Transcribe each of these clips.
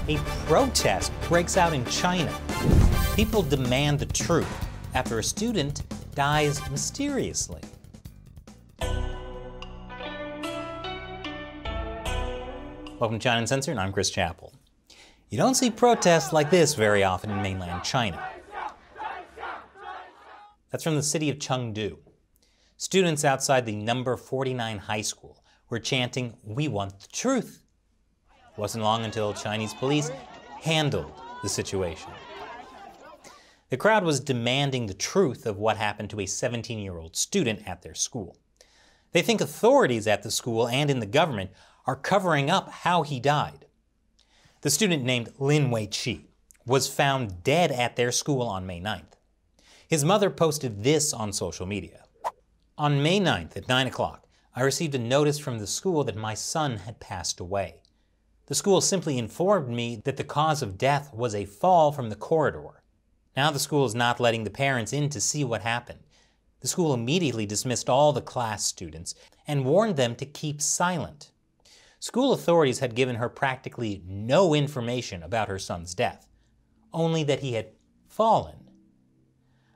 A protest breaks out in China. People demand the truth after a student dies mysteriously. Welcome to China Uncensored, and I'm Chris Chappell. You don't see protests like this very often in mainland China. That's from the city of Chengdu. Students outside the number 49 high school were chanting, "We want the truth." It wasn't long until Chinese police handled the situation. The crowd was demanding the truth of what happened to a 17-year-old student at their school. They think authorities at the school and in the government are covering up how he died. The student named Lin Wei-chi was found dead at their school on May 9th. His mother posted this on social media. "On May 9th at 9 o'clock, I received a notice from the school that my son had passed away. The school simply informed me that the cause of death was a fall from the corridor. Now the school is not letting the parents in to see what happened. The school immediately dismissed all the class students and warned them to keep silent. School authorities had given her practically no information about her son's death, only that he had fallen."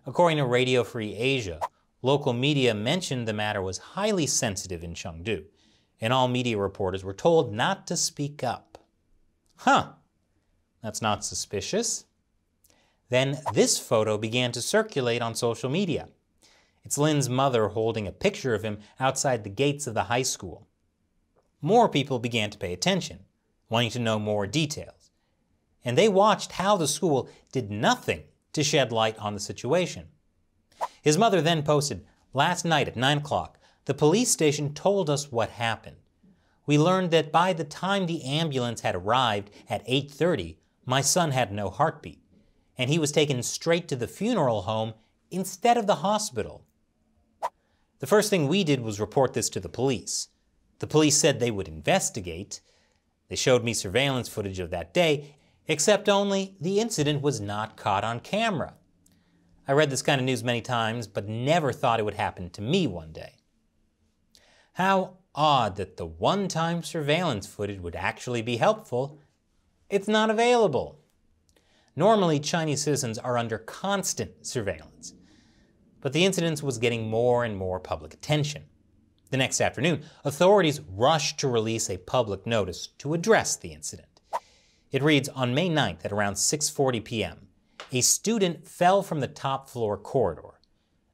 According to Radio Free Asia, local media mentioned the matter was highly sensitive in Chengdu, and all media reporters were told not to speak up. That's not suspicious. Then this photo began to circulate on social media. It's Lin's mother holding a picture of him outside the gates of the high school. More people began to pay attention, wanting to know more details, and they watched how the school did nothing to shed light on the situation. His mother then posted, "Last night at 9 o'clock, the police station told us what happened. We learned that by the time the ambulance had arrived at 8:30, my son had no heartbeat, and he was taken straight to the funeral home instead of the hospital. The first thing we did was report this to the police. The police said they would investigate. They showed me surveillance footage of that day, except only the incident was not caught on camera. I read this kind of news many times, but never thought it would happen to me one day." How odd that the one-time surveillance footage would actually be helpful. It's not available. Normally, Chinese citizens are under constant surveillance, but the incident was getting more and more public attention. The next afternoon, authorities rushed to release a public notice to address the incident. It reads, "On May 9th at around 6:40 p.m., a student fell from the top floor corridor.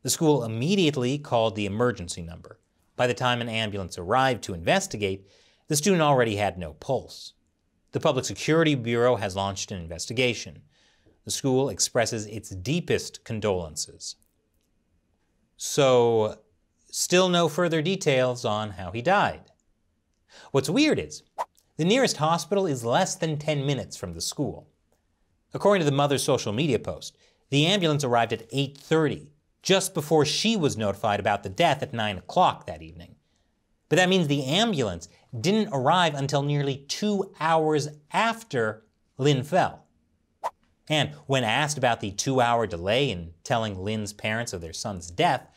The school immediately called the emergency number. By the time an ambulance arrived to investigate, the student already had no pulse. The Public Security Bureau has launched an investigation. The school expresses its deepest condolences." So, still no further details on how he died. What's weird is, the nearest hospital is less than 10 minutes from the school. According to the mother's social media post, the ambulance arrived at 8:30, just before she was notified about the death at 9 o'clock that evening. But that means the ambulance didn't arrive until nearly 2 hours after Lin fell. And when asked about the 2-hour delay in telling Lin's parents of their son's death,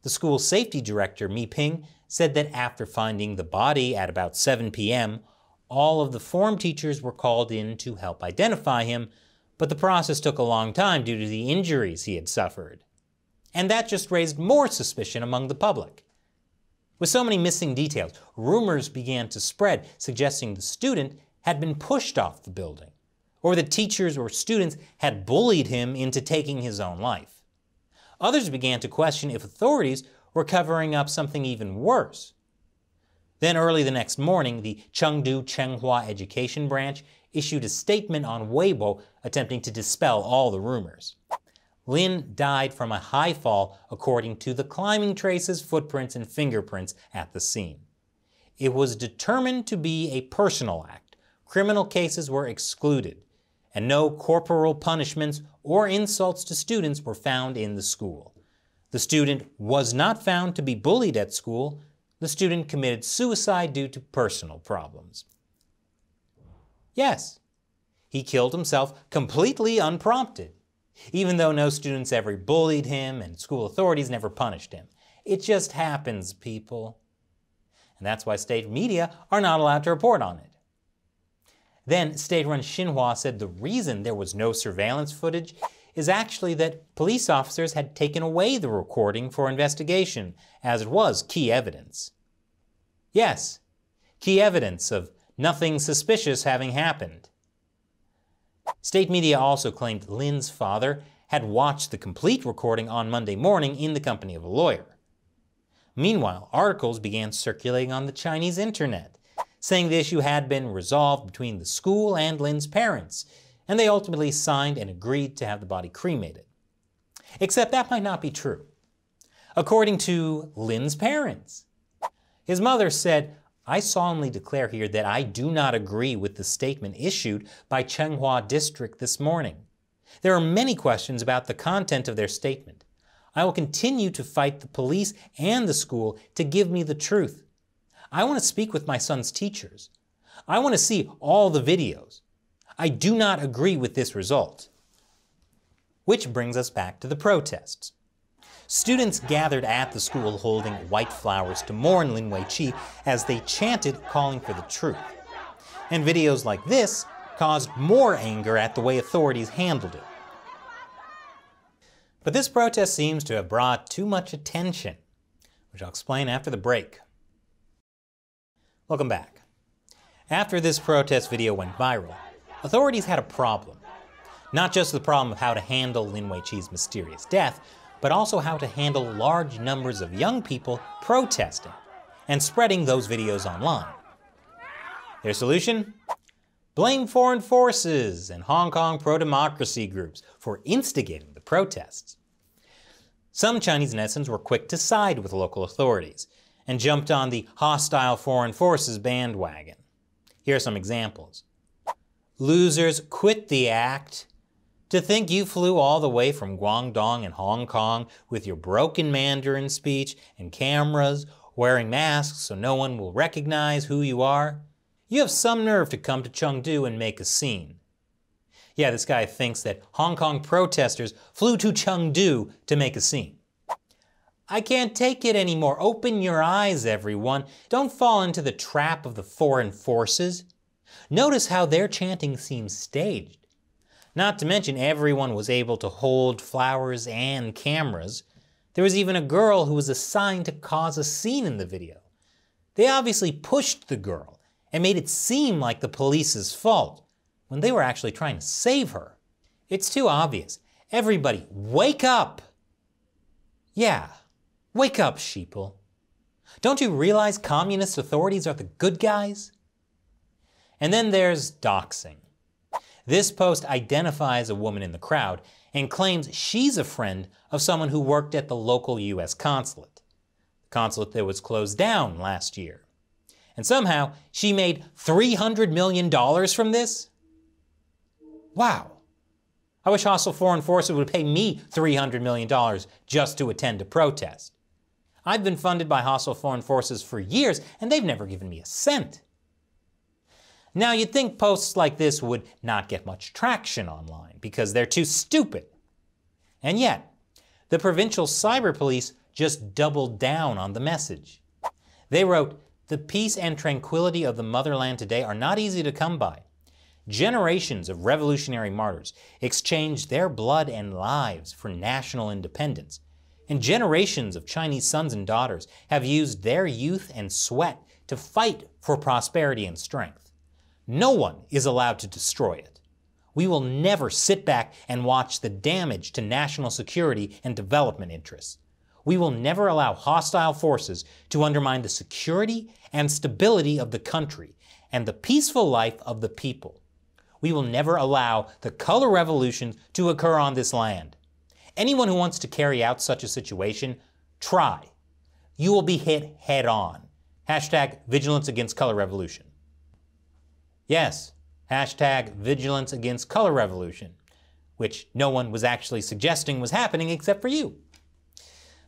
the school safety director, Mi Ping, said that after finding the body at about 7 p.m., all of the form teachers were called in to help identify him, but the process took a long time due to the injuries he had suffered. And that just raised more suspicion among the public. With so many missing details, rumors began to spread suggesting the student had been pushed off the building, or that teachers or students had bullied him into taking his own life. Others began to question if authorities were covering up something even worse. Then early the next morning, the Chengdu Chenghua Education Branch issued a statement on Weibo attempting to dispel all the rumors. Lin died from a high fall according to the climbing traces, footprints, and fingerprints at the scene. It was determined to be a personal act. Criminal cases were excluded, and no corporal punishments or insults to students were found in the school. The student was not found to be bullied at school. The student committed suicide due to personal problems. Yes, he killed himself completely unprompted, even though no students ever bullied him and school authorities never punished him. It just happens, people. And that's why state media are not allowed to report on it. Then state-run Xinhua said the reason there was no surveillance footage is actually that police officers had taken away the recording for investigation, as it was key evidence. Yes, key evidence of nothing suspicious having happened. State media also claimed Lin's father had watched the complete recording on Monday morning in the company of a lawyer. Meanwhile, articles began circulating on the Chinese internet, saying the issue had been resolved between the school and Lin's parents, and they ultimately signed and agreed to have the body cremated. Except that might not be true. According to Lin's parents, his mother said, "I solemnly declare here that I do not agree with the statement issued by Chenghua District this morning. There are many questions about the content of their statement. I will continue to fight the police and the school to give me the truth. I want to speak with my son's teachers. I want to see all the videos. I do not agree with this result." Which brings us back to the protests. Students gathered at the school holding white flowers to mourn Lin Weiqi as they chanted, calling for the truth. And videos like this caused more anger at the way authorities handled it. But this protest seems to have brought too much attention, which I'll explain after the break. Welcome back. After this protest video went viral, authorities had a problem. Not just the problem of how to handle Lin Weiqi's mysterious death, but also how to handle large numbers of young people protesting and spreading those videos online. Their solution? Blame foreign forces and Hong Kong pro-democracy groups for instigating the protests. Some Chinese netizens were quick to side with local authorities and jumped on the hostile foreign forces bandwagon. Here are some examples. "Losers, quit the act. To think you flew all the way from Guangdong and Hong Kong with your broken Mandarin speech and cameras, wearing masks so no one will recognize who you are. You have some nerve to come to Chengdu and make a scene." Yeah, this guy thinks that Hong Kong protesters flew to Chengdu to make a scene. I can't take it anymore. Open your eyes, everyone. Don't fall into the trap of the foreign forces. Notice how their chanting seems staged. Not to mention everyone was able to hold flowers and cameras. There was even a girl who was assigned to cause a scene in the video. They obviously pushed the girl and made it seem like the police's fault, when they were actually trying to save her. It's too obvious. Everybody, wake up! Yeah, wake up, sheeple. Don't you realize communist authorities are the good guys? And then there's doxing. This post identifies a woman in the crowd and claims she's a friend of someone who worked at the local US consulate, the consulate that was closed down last year. And somehow she made $300 million from this? Wow. I wish hostile foreign forces would pay me $300 million just to attend a protest. I've been funded by hostile foreign forces for years and they've never given me a cent. Now, you'd think posts like this would not get much traction online because they're too stupid. And yet, the provincial cyber police just doubled down on the message. They wrote, "The peace and tranquility of the motherland today are not easy to come by. Generations of revolutionary martyrs exchanged their blood and lives for national independence, and generations of Chinese sons and daughters have used their youth and sweat to fight for prosperity and strength. No one is allowed to destroy it. We will never sit back and watch the damage to national security and development interests. We will never allow hostile forces to undermine the security and stability of the country and the peaceful life of the people. We will never allow the color revolution to occur on this land. Anyone who wants to carry out such a situation, try. You will be hit head on. Hashtag vigilance against color revolution." Yes, hashtag vigilance against color revolution, which no one was actually suggesting was happening except for you.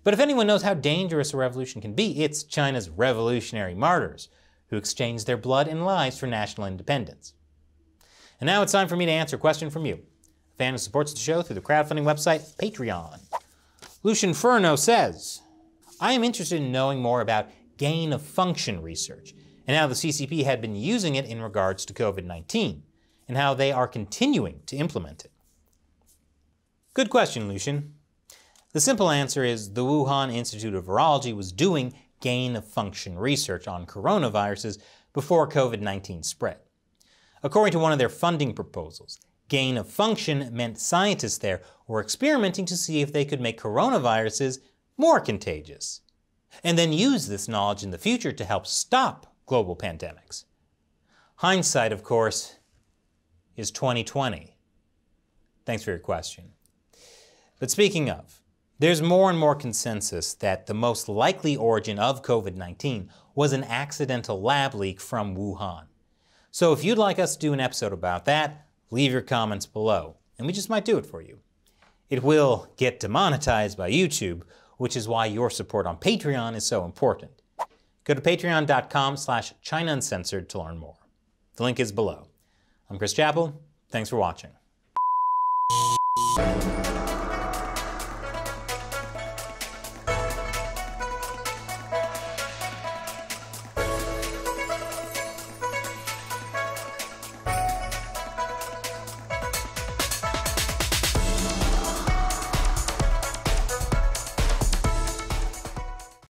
But if anyone knows how dangerous a revolution can be, it's China's revolutionary martyrs who exchanged their blood and lives for national independence. And now it's time for me to answer a question from you, a fan who supports the show through the crowdfunding website Patreon. Lucian Furno says, "I am interested in knowing more about gain of function research and how the CCP had been using it in regards to COVID-19. and how they are continuing to implement it? Good question, Lucian. The simple answer is the Wuhan Institute of Virology was doing gain-of-function research on coronaviruses before COVID-19 spread. According to one of their funding proposals, gain-of-function meant scientists there were experimenting to see if they could make coronaviruses more contagious, and then use this knowledge in the future to help stop global pandemics. Hindsight, of course, is 2020. Thanks for your question. But speaking of, there's more and more consensus that the most likely origin of COVID-19 was an accidental lab leak from Wuhan. So if you'd like us to do an episode about that, leave your comments below, and we just might do it for you. It will get demonetized by YouTube, which is why your support on Patreon is so important. Go to patreon.com/ChinaUncensored to learn more. The link is below. I'm Chris Chappell. Thanks for watching.